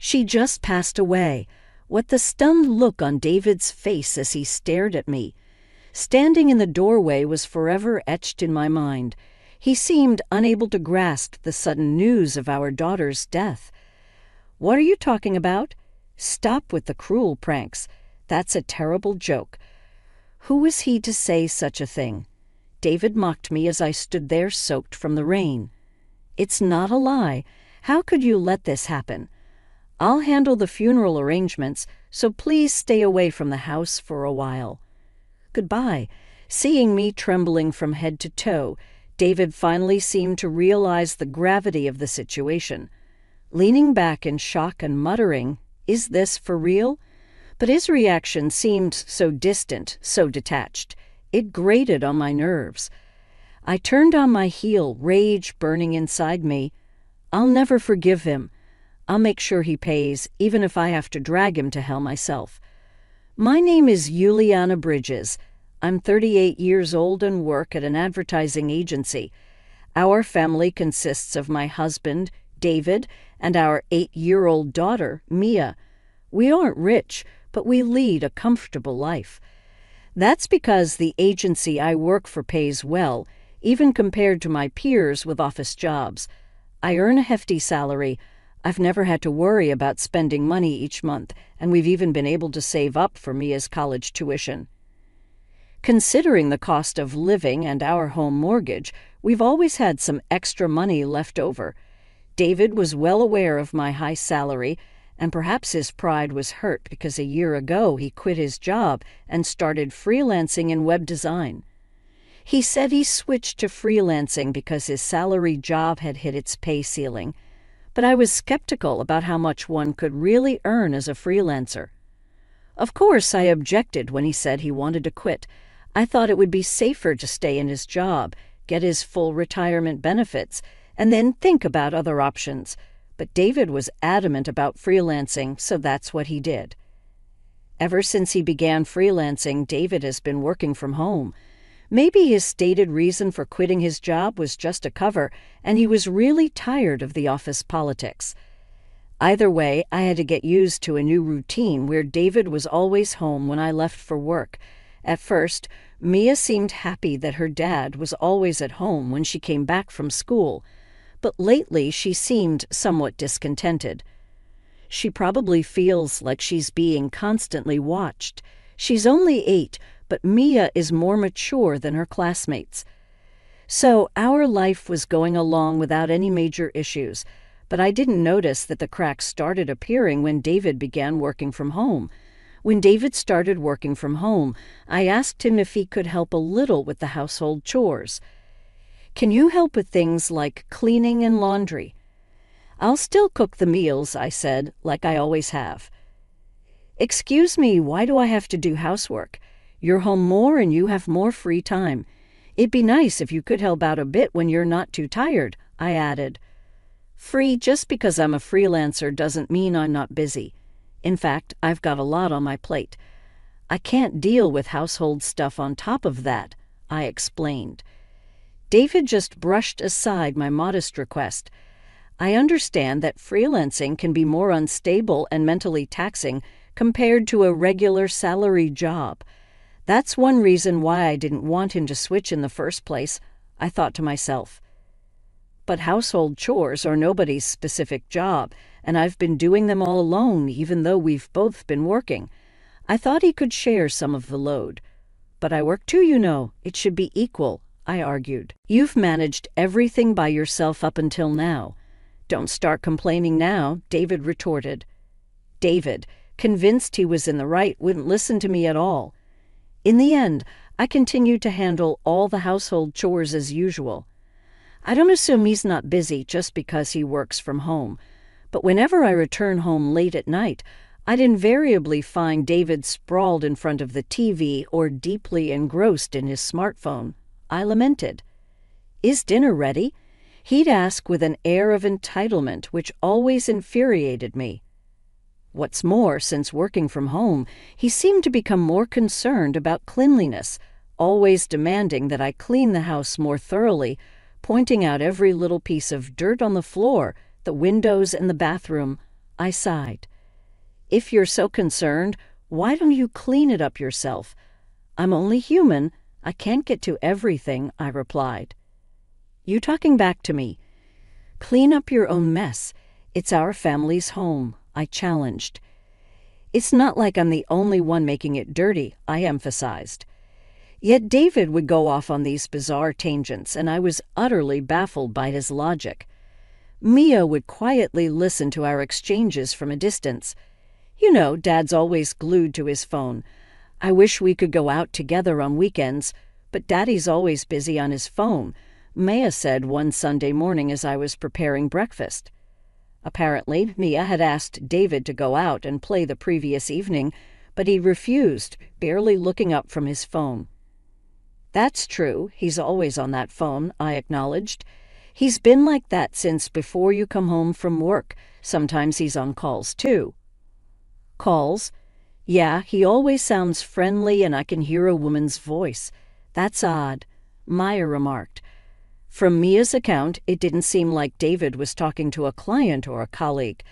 She just passed away. What the stunned look on David's face as he stared at me. Standing in the doorway was forever etched in my mind. He seemed unable to grasp the sudden news of our daughter's death. "What are you talking about? Stop with the cruel pranks. That's a terrible joke." Who was he to say such a thing? David mocked me as I stood there soaked from the rain. "It's not a lie. How could you let this happen? I'll handle the funeral arrangements, so please stay away from the house for a while." Goodbye. Seeing me trembling from head to toe, David finally seemed to realize the gravity of the situation. Leaning back in shock and muttering, "Is this for real?" But his reaction seemed so distant, so detached. It grated on my nerves. I turned on my heel, rage burning inside me. I'll never forgive him. I'll make sure he pays, even if I have to drag him to hell myself. My name is Juliana Bridges. I'm 38 years old and work at an advertising agency. Our family consists of my husband, David, and our 8-year-old daughter, Mia. We aren't rich, but we lead a comfortable life. That's because the agency I work for pays well, even compared to my peers with office jobs. I earn a hefty salary. I've never had to worry about spending money each month, and we've even been able to save up for Mia's college tuition. Considering the cost of living and our home mortgage, we've always had some extra money left over. David was well aware of my high salary, and perhaps his pride was hurt because a year ago he quit his job and started freelancing in web design. He said he switched to freelancing because his salary job had hit its pay ceiling, but I was skeptical about how much one could really earn as a freelancer. Of course, I objected when he said he wanted to quit. I thought it would be safer to stay in his job, get his full retirement benefits, and then think about other options. But David was adamant about freelancing, so that's what he did. Ever since he began freelancing, David has been working from home. Maybe his stated reason for quitting his job was just a cover, and he was really tired of the office politics. Either way, I had to get used to a new routine where David was always home when I left for work. At first, Mia seemed happy that her dad was always at home when she came back from school, but lately she seemed somewhat discontented. She probably feels like she's being constantly watched. She's only 8, but Mia is more mature than her classmates. So our life was going along without any major issues, but I didn't notice that the cracks started appearing when David began working from home. When David started working from home, I asked him if he could help a little with the household chores. "Can you help with things like cleaning and laundry?" "I'll still cook the meals," I said, "like I always have." "Excuse me, why do I have to do housework? You're home more and you have more free time. It'd be nice if you could help out a bit when you're not too tired," I added. Free just because I'm a freelancer doesn't mean I'm not busy. In fact, I've got a lot on my plate. I can't deal with household stuff on top of that, I explained. David just brushed aside my modest request. I understand that freelancing can be more unstable and mentally taxing compared to a regular salary job. That's one reason why I didn't want him to switch in the first place, I thought to myself. But household chores are nobody's specific job, and I've been doing them all alone even though we've both been working. I thought he could share some of the load. But I work too, you know. It should be equal, I argued. You've managed everything by yourself up until now. Don't start complaining now, David retorted. David, convinced he was in the right, wouldn't listen to me at all. In the end, I continued to handle all the household chores as usual. I don't assume he's not busy just because he works from home, but whenever I return home late at night, I'd invariably find David sprawled in front of the TV or deeply engrossed in his smartphone. I lamented. "Is dinner ready?" He'd ask with an air of entitlement which always infuriated me. What's more, since working from home, he seemed to become more concerned about cleanliness, always demanding that I clean the house more thoroughly, pointing out every little piece of dirt on the floor, the windows, and the bathroom. I sighed. "If you're so concerned, why don't you clean it up yourself?" "I'm only human. I can't get to everything," I replied. "You talking back to me. Clean up your own mess. It's our family's home," I challenged. "It's not like I'm the only one making it dirty," I emphasized. Yet David would go off on these bizarre tangents, and I was utterly baffled by his logic. Mia would quietly listen to our exchanges from a distance. "You know, Dad's always glued to his phone. I wish we could go out together on weekends, but Daddy's always busy on his phone," Mia said one Sunday morning as I was preparing breakfast. Apparently, Mia had asked David to go out and play the previous evening, but he refused, barely looking up from his phone. "That's true, he's always on that phone," I acknowledged. "He's been like that since before you come home from work. Sometimes he's on calls, too." "Calls? Yeah, he always sounds friendly and I can hear a woman's voice. That's odd," Maya remarked. From Mia's account, it didn't seem like David was talking to a client or a colleague.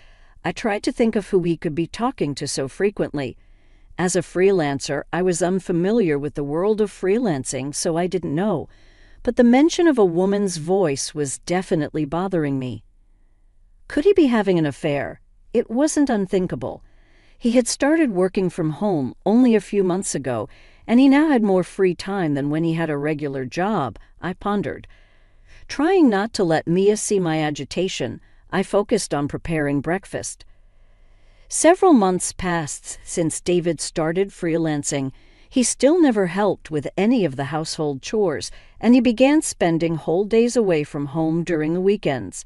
I tried to think of who he could be talking to so frequently. As a freelancer, I was unfamiliar with the world of freelancing, so I didn't know. But the mention of a woman's voice was definitely bothering me. Could he be having an affair? It wasn't unthinkable. He had started working from home only a few months ago, and he now had more free time than when he had a regular job, I pondered. Trying not to let Mia see my agitation, I focused on preparing breakfast. Several months passed since David started freelancing. He still never helped with any of the household chores, and he began spending whole days away from home during the weekends.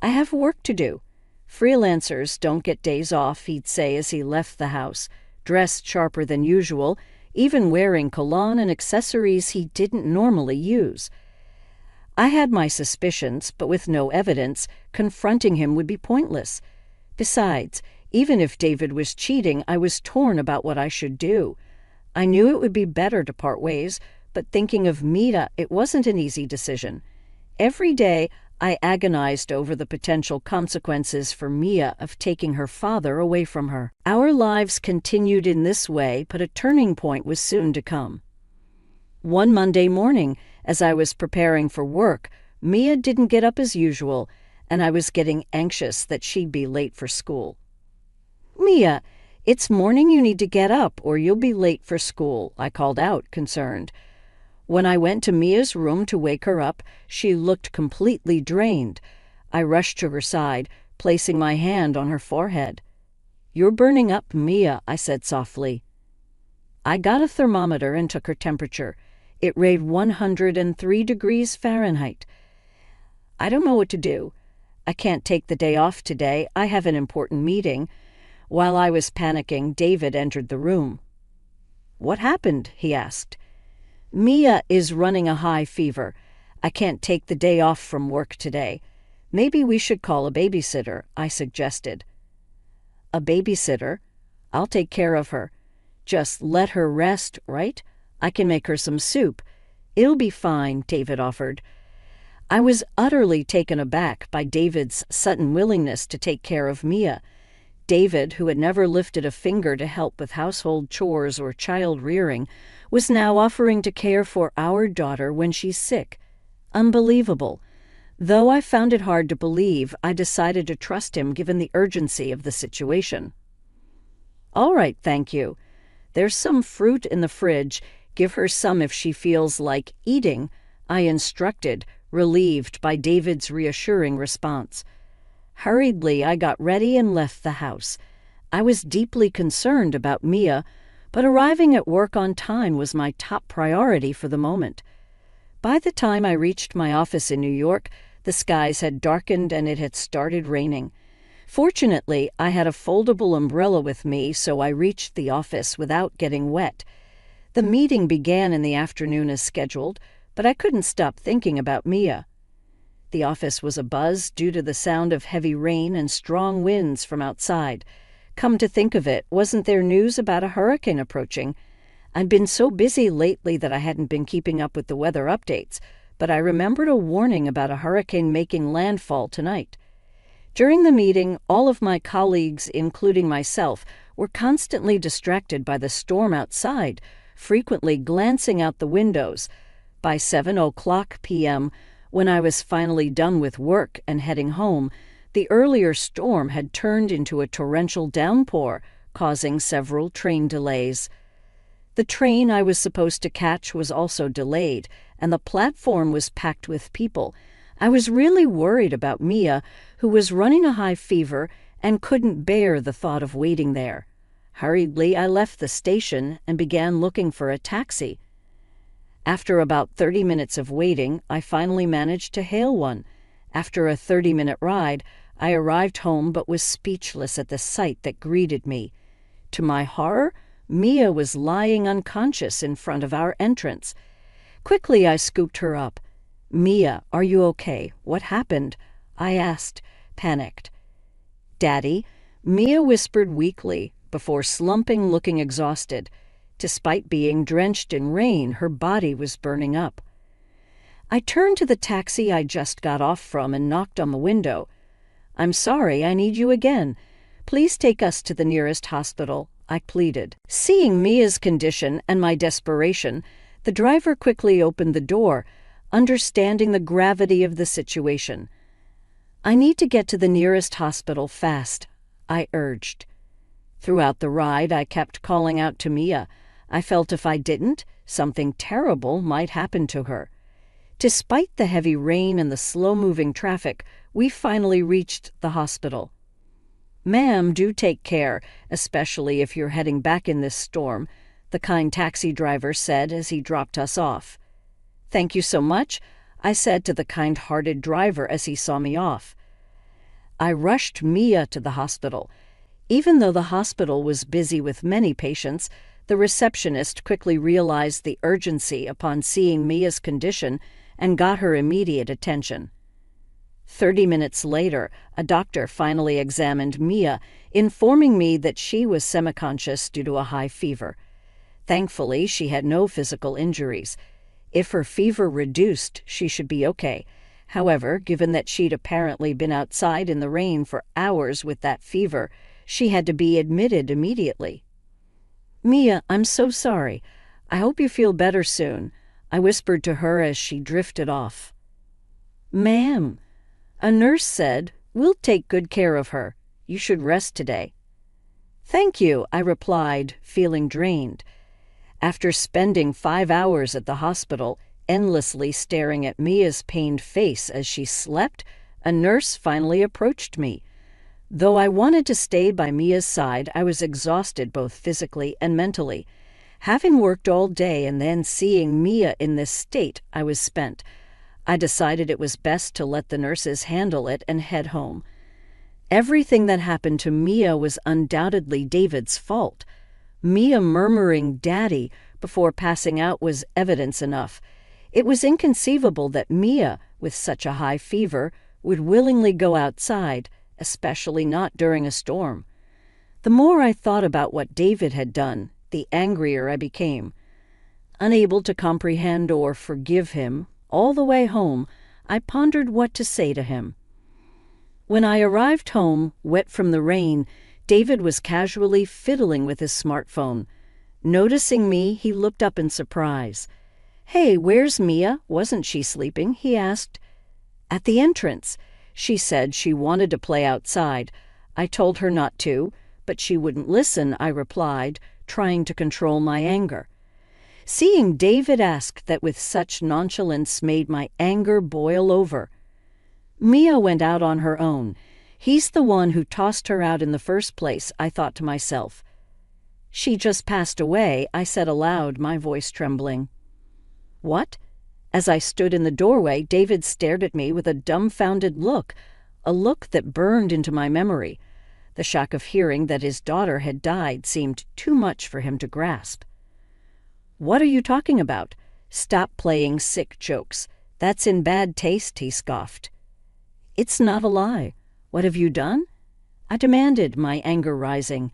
"I have work to do. Freelancers don't get days off," he'd say as he left the house, dressed sharper than usual, even wearing cologne and accessories he didn't normally use. I had my suspicions, but with no evidence, confronting him would be pointless. Besides, even if David was cheating, I was torn about what I should do. I knew it would be better to part ways, but thinking of Mia, it wasn't an easy decision. Every day, I agonized over the potential consequences for Mia of taking her father away from her. Our lives continued in this way, but a turning point was soon to come. One Monday morning, as I was preparing for work, Mia didn't get up as usual, and I was getting anxious that she'd be late for school. "Mia, it's morning, you need to get up or you'll be late for school," I called out, concerned. When I went to Mia's room to wake her up, she looked completely drained. I rushed to her side, placing my hand on her forehead. "You're burning up, Mia," I said softly. I got a thermometer and took her temperature. It read 103 degrees Fahrenheit. "I don't know what to do. I can't take the day off today. I have an important meeting." While I was panicking, David entered the room. "What happened?" he asked. "Mia is running a high fever. I can't take the day off from work today. Maybe we should call a babysitter," I suggested. "A babysitter? I'll take care of her. Just let her rest, right? I can make her some soup. It'll be fine," David offered. I was utterly taken aback by David's sudden willingness to take care of Mia. David, who had never lifted a finger to help with household chores or child rearing, was now offering to care for our daughter when she's sick. Unbelievable. Though I found it hard to believe, I decided to trust him given the urgency of the situation. "All right, thank you. There's some fruit in the fridge. Give her some if she feels like eating," I instructed, relieved by David's reassuring response. Hurriedly, I got ready and left the house. I was deeply concerned about Mia, but arriving at work on time was my top priority for the moment. By the time I reached my office in New York, the skies had darkened and it had started raining. Fortunately, I had a foldable umbrella with me, so I reached the office without getting wet. The meeting began in the afternoon as scheduled, but I couldn't stop thinking about Mia. The office was abuzz due to the sound of heavy rain and strong winds from outside. Come to think of it, wasn't there news about a hurricane approaching? I'd been so busy lately that I hadn't been keeping up with the weather updates, but I remembered a warning about a hurricane making landfall tonight. During the meeting, all of my colleagues, including myself, were constantly distracted by the storm outside, frequently glancing out the windows. By 7:00 p.m., when I was finally done with work and heading home, the earlier storm had turned into a torrential downpour, causing several train delays. The train I was supposed to catch was also delayed, and the platform was packed with people. I was really worried about Mia, who was running a high fever and couldn't bear the thought of waiting there. Hurriedly, I left the station and began looking for a taxi. After about 30 minutes of waiting, I finally managed to hail one. After a 30-minute ride, I arrived home but was speechless at the sight that greeted me. To my horror, Mia was lying unconscious in front of our entrance. Quickly, I scooped her up. "Mia, are you okay? What happened?" I asked, panicked. "Daddy," Mia whispered weakly, before slumping, looking exhausted. Despite being drenched in rain, her body was burning up. I turned to the taxi I just got off from and knocked on the window. "I'm sorry, I need you again. Please take us to the nearest hospital," I pleaded. Seeing Mia's condition and my desperation, the driver quickly opened the door, understanding the gravity of the situation. "I need to get to the nearest hospital fast," I urged. Throughout the ride, I kept calling out to Mia. I felt if I didn't, something terrible might happen to her. Despite the heavy rain and the slow-moving traffic, we finally reached the hospital. "Ma'am, do take care, especially if you're heading back in this storm," the kind taxi driver said as he dropped us off. "Thank you so much," I said to the kind-hearted driver as he saw me off. I rushed Mia to the hospital. Even though the hospital was busy with many patients, the receptionist quickly realized the urgency upon seeing Mia's condition and got her immediate attention. 30 minutes later, a doctor finally examined Mia, informing me that she was semi-conscious due to a high fever. Thankfully, she had no physical injuries. If her fever reduced, she should be okay. However, given that she'd apparently been outside in the rain for hours with that fever, she had to be admitted immediately. "Mia, I'm so sorry. I hope you feel better soon," I whispered to her as she drifted off. "Ma'am," a nurse said, "we'll take good care of her. You should rest today." "Thank you," I replied, feeling drained. After spending 5 hours at the hospital, endlessly staring at Mia's pained face as she slept, a nurse finally approached me. Though I wanted to stay by Mia's side, I was exhausted both physically and mentally. Having worked all day and then seeing Mia in this state, I was spent. I decided it was best to let the nurses handle it and head home. Everything that happened to Mia was undoubtedly David's fault. Mia murmuring "Daddy" before passing out was evidence enough. It was inconceivable that Mia, with such a high fever, would willingly go outside, especially not during a storm. The more I thought about what David had done, the angrier I became. Unable to comprehend or forgive him, all the way home, I pondered what to say to him. When I arrived home, wet from the rain, David was casually fiddling with his smartphone. Noticing me, he looked up in surprise. "Hey, where's Mia? Wasn't she sleeping?" he asked. "At the entrance. She said she wanted to play outside. I told her not to, but she wouldn't listen," I replied, trying to control my anger. Seeing David ask that with such nonchalance made my anger boil over. "Mia went out on her own. He's the one who tossed her out in the first place," I thought to myself. "She just passed away," I said aloud, my voice trembling. "What?" As I stood in the doorway, David stared at me with a dumbfounded look, a look that burned into my memory. The shock of hearing that his daughter had died seemed too much for him to grasp. "What are you talking about? Stop playing sick jokes. That's in bad taste," he scoffed. "It's not a lie. What have you done?" I demanded, my anger rising.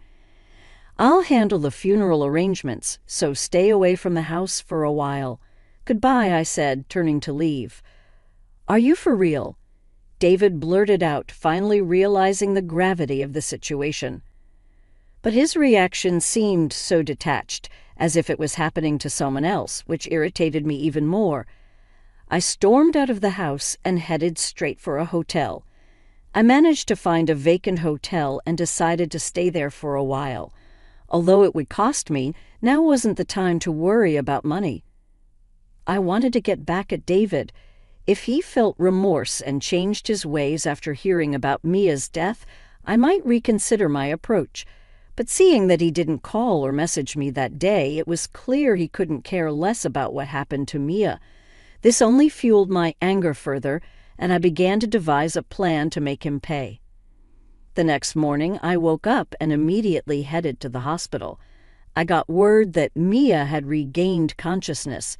"I'll handle the funeral arrangements, so stay away from the house for a while." "Goodbye," I said, turning to leave. "Are you for real?" David blurted out, finally realizing the gravity of the situation. But his reaction seemed so detached, as if it was happening to someone else, which irritated me even more. I stormed out of the house and headed straight for a hotel. I managed to find a vacant hotel and decided to stay there for a while. Although it would cost me, now wasn't the time to worry about money. I wanted to get back at David. If he felt remorse and changed his ways after hearing about Mia's death, I might reconsider my approach. But seeing that he didn't call or message me that day, it was clear he couldn't care less about what happened to Mia. This only fueled my anger further, and I began to devise a plan to make him pay. The next morning, I woke up and immediately headed to the hospital. I got word that Mia had regained consciousness.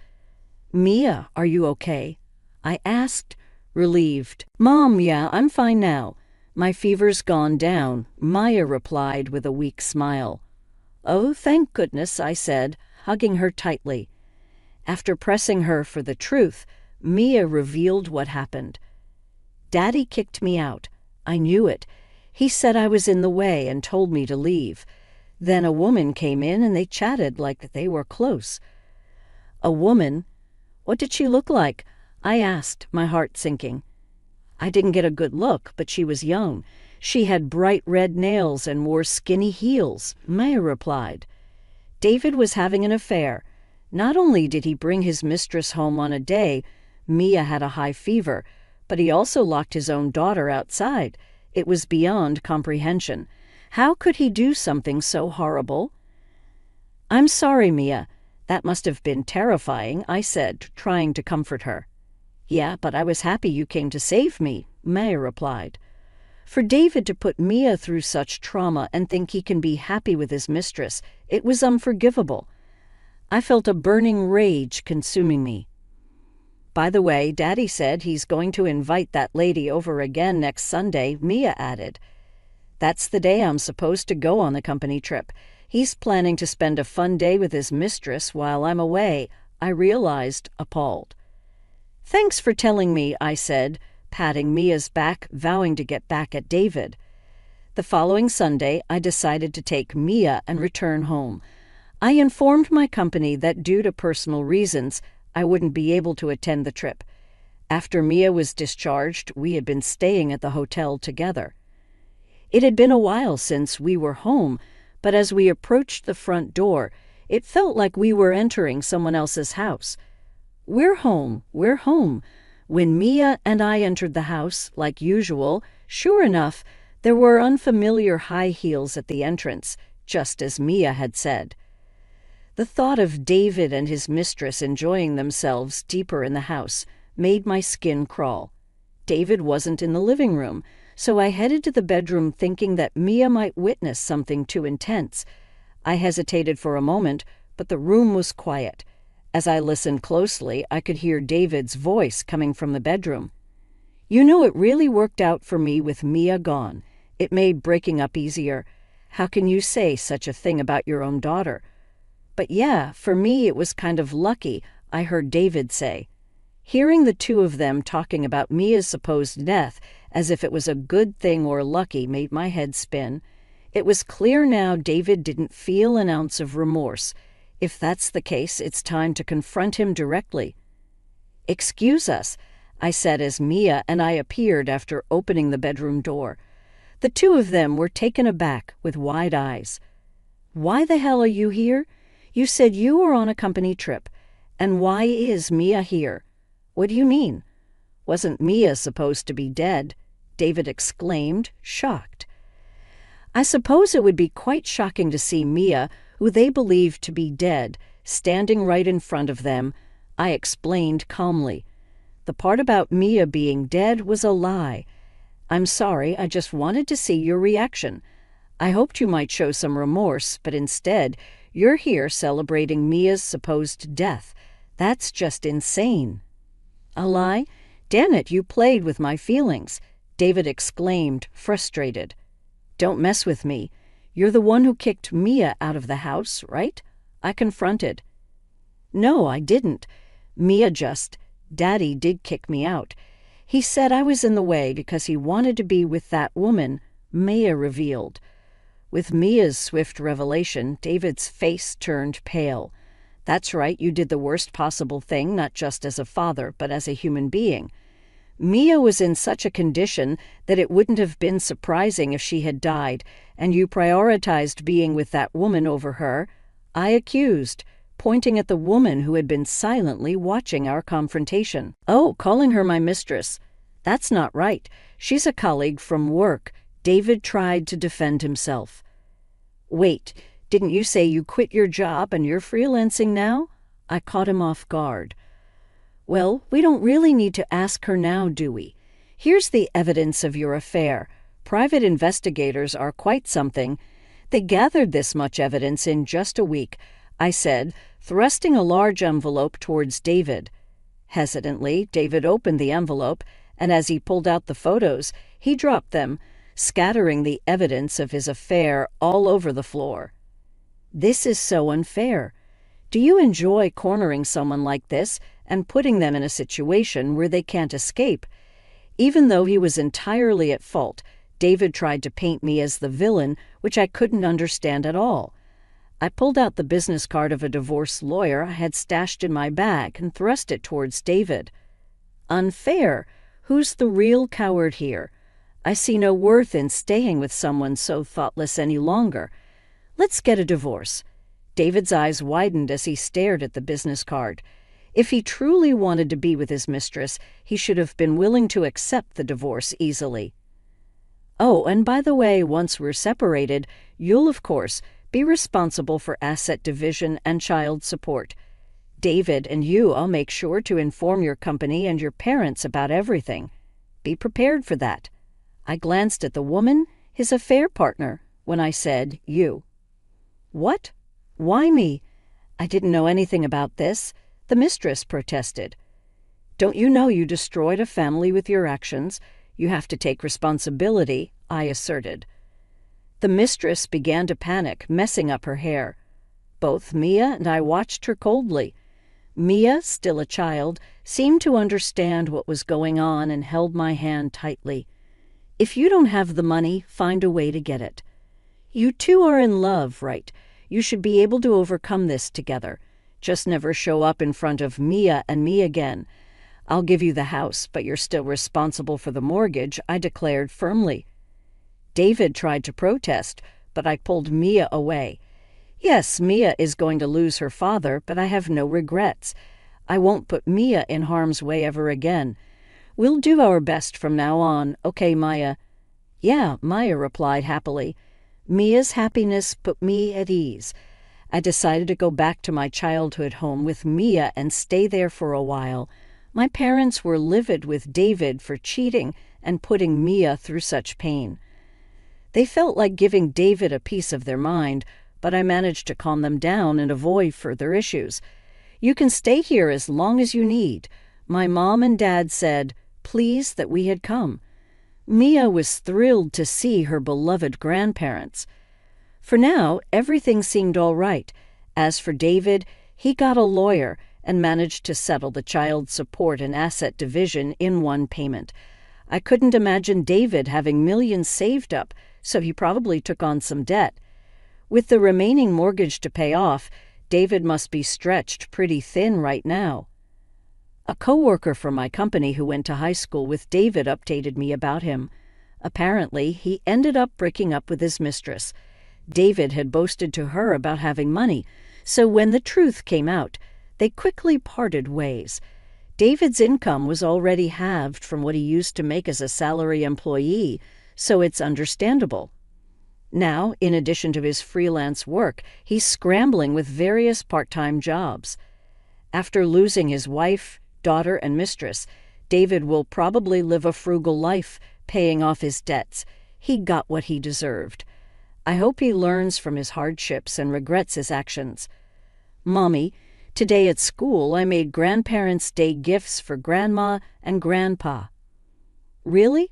"Mia, are you okay?" I asked, relieved. "Mom, yeah, I'm fine now. My fever's gone down," Maya replied with a weak smile. "Oh, thank goodness," I said, hugging her tightly. After pressing her for the truth, Mia revealed what happened. "Daddy kicked me out. I knew it. He said I was in the way and told me to leave. Then a woman came in and they chatted like they were close." "A woman? What did she look like?" I asked, my heart sinking. "I didn't get a good look, but she was young. She had bright red nails and wore skinny heels," Maya replied. "David was having an affair. Not only did he bring his mistress home on a day Mia had a high fever, but he also locked his own daughter outside. It was beyond comprehension. How could he do something so horrible?" "I'm sorry, Mia. That must have been terrifying," I said, trying to comfort her. "Yeah, but I was happy you came to save me," Maya replied. For David to put Mia through such trauma and think he can be happy with his mistress, it was unforgivable. I felt a burning rage consuming me. "By the way, Daddy said he's going to invite that lady over again next Sunday," Mia added. "That's the day I'm supposed to go on the company trip. He's planning to spend a fun day with his mistress while I'm away," I realized, appalled. "Thanks for telling me," I said, patting Mia's back, vowing to get back at David. The following Sunday, I decided to take Mia and return home. I informed my company that due to personal reasons, I wouldn't be able to attend the trip. After Mia was discharged, we had been staying at the hotel together. It had been a while since we were home, but as we approached the front door, it felt like we were entering someone else's house. "We're home, we're home." When Mia and I entered the house, like usual, sure enough, there were unfamiliar high heels at the entrance, just as Mia had said. The thought of David and his mistress enjoying themselves deeper in the house made my skin crawl. David wasn't in the living room, so I headed to the bedroom thinking that Mia might witness something too intense. I hesitated for a moment, but the room was quiet. As I listened closely, I could hear David's voice coming from the bedroom. "You know, it really worked out for me with Mia gone. It made breaking up easier. How can you say such a thing about your own daughter?" "But yeah, for me it was kind of lucky," I heard David say. Hearing the two of them talking about Mia's supposed death as if it was a good thing or lucky made my head spin. It was clear now David didn't feel an ounce of remorse. If that's the case, it's time to confront him directly. "Excuse us," I said as Mia and I appeared after opening the bedroom door. The two of them were taken aback with wide eyes. "Why the hell are you here? You said you were on a company trip. And why is Mia here?" "What do you mean? Wasn't Mia supposed to be dead?" David exclaimed, shocked. I suppose it would be quite shocking to see Mia, who they believed to be dead, standing right in front of them. I explained calmly. "The part about Mia being dead was a lie. I'm sorry, I just wanted to see your reaction. I hoped you might show some remorse, but instead, you're here celebrating Mia's supposed death. That's just insane." "A lie? Damn it, you played with my feelings," David exclaimed, frustrated. "Don't mess with me. You're the one who kicked Mia out of the house, right?" I confronted. "No, I didn't. Daddy did kick me out. He said I was in the way because he wanted to be with that woman, Mia revealed. With Mia's swift revelation, David's face turned pale. That's right, you did the worst possible thing, not just as a father, but as a human being. Mia was in such a condition that it wouldn't have been surprising if she had died, and you prioritized being with that woman over her. I accused, pointing at the woman who had been silently watching our confrontation. Oh, calling her my mistress. That's not right. She's a colleague from work. David tried to defend himself. Wait, didn't you say you quit your job and you're freelancing now? I caught him off guard. Well, we don't really need to ask her now, do we? Here's the evidence of your affair. Private investigators are quite something. They gathered this much evidence in just a week, I said, thrusting a large envelope towards David. Hesitantly, David opened the envelope, and as he pulled out the photos, he dropped them, scattering the evidence of his affair all over the floor. This is so unfair. Do you enjoy cornering someone like this and putting them in a situation where they can't escape? Even though he was entirely at fault, David tried to paint me as the villain, which I couldn't understand at all. I pulled out the business card of a divorce lawyer I had stashed in my bag and thrust it towards David. Unfair? Who's the real coward here? I see no worth in staying with someone so thoughtless any longer. Let's get a divorce. David's eyes widened as he stared at the business card. If he truly wanted to be with his mistress, he should have been willing to accept the divorce easily. Oh, and by the way, once we're separated, you'll, of course, be responsible for asset division and child support. David and I'll make sure to inform your company and your parents about everything. Be prepared for that. I glanced at the woman, his affair partner, when I said you. What? Why me? I didn't know anything about this, the mistress protested. Don't you know you destroyed a family with your actions? You have to take responsibility, I asserted. The mistress began to panic, messing up her hair. Both Mia and I watched her coldly. Mia, still a child, seemed to understand what was going on and held my hand tightly. If you don't have the money, find a way to get it. You two are in love, right? You should be able to overcome this together. Just never show up in front of Mia and me again. I'll give you the house, but you're still responsible for the mortgage, I declared firmly. David tried to protest, but I pulled Mia away. Yes, Mia is going to lose her father, but I have no regrets. I won't put Mia in harm's way ever again. We'll do our best from now on, okay, Maya? Yeah, Maya replied happily. Mia's happiness put me at ease. I decided to go back to my childhood home with Mia and stay there for a while. My parents were livid with David for cheating and putting Mia through such pain. They felt like giving David a piece of their mind, but I managed to calm them down and avoid further issues. You can stay here as long as you need. My mom and dad said, pleased that we had come. Mia was thrilled to see her beloved grandparents. For now, everything seemed all right. As for David, he got a lawyer and managed to settle the child support and asset division in one payment. I couldn't imagine David having millions saved up, so he probably took on some debt. With the remaining mortgage to pay off, David must be stretched pretty thin right now. A coworker from my company who went to high school with David updated me about him. Apparently, he ended up breaking up with his mistress. David had boasted to her about having money, so when the truth came out, they quickly parted ways. David's income was already halved from what he used to make as a salary employee, so it's understandable. Now, in addition to his freelance work, he's scrambling with various part-time jobs. After losing his wife, daughter, and mistress, David will probably live a frugal life, paying off his debts. He got what he deserved. I hope he learns from his hardships and regrets his actions. Mommy, today at school I made Grandparents' Day gifts for Grandma and Grandpa. Really?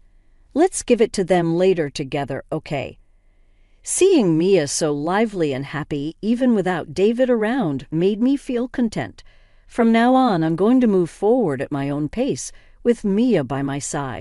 Let's give it to them later together, okay? Seeing Mia so lively and happy, even without David around, made me feel content. From now on, I'm going to move forward at my own pace, with Mia by my side.